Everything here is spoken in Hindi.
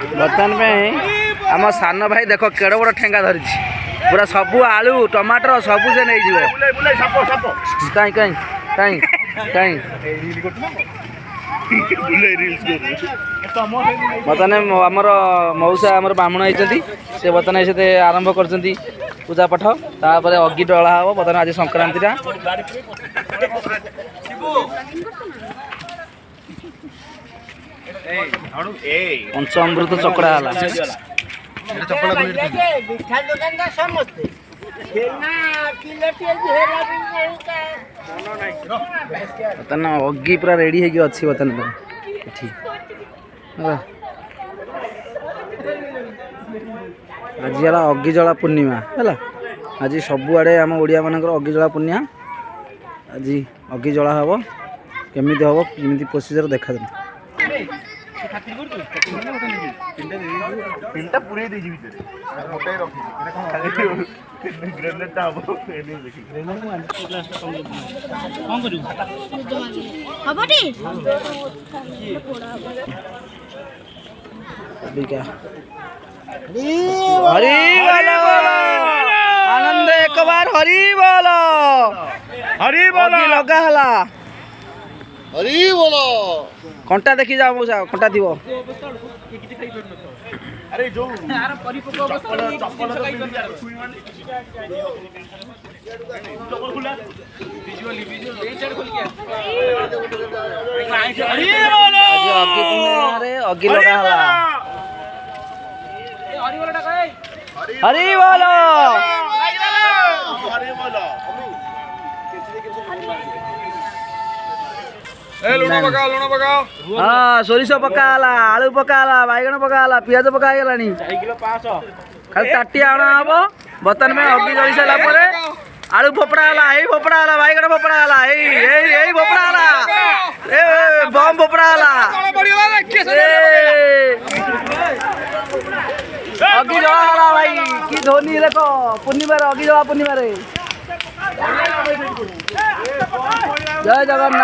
बर्तमान में आम सान भाई देख केड़ बड़ ठेंगा धरी पूरा सबू आलू टमाटर सबू से नहीं कहीं कहीं कहीं कहीं बर्तमान आमर मौसा आमर ब्राह्मण होती से बर्तमान से आरंभ कर पूजा पाठ तापर अग्नि डला हम बर्तमान आज संक्रांति पंचामृत चकड़ा बर्तमान अग्नि पूरा रेडी है बर्तमान आज अग्नि जला पूर्णिमा है आज सबुआड़े आम ओडिया मानकर अग्नि जला पूर्णिमा आज अग्नि जला हम केमी हम केमी प्रोसीजर देखा हरी बोलो आनंद एक बार हरी बोलो लगा हला हरी बोलो कंटा देखी जाओ मौसा कंटा थी अरे जो अग्नि लगा हला हरी बोलो हाँ सोरिष पकाला आलू पकाला बैगन पकाला पियाज पकाला खाली ताटिया अणा हम बर्तमान में अग्नि जली सारा आलू फोपड़ा है फोपड़ा है बैगन फोपड़ा है फोपड़ा है बम फोपड़ा अग्नि जला भाई कि धोनी देख पूर्णिमा अग्नि जला पूर्णिमा जय जगन्नाथ।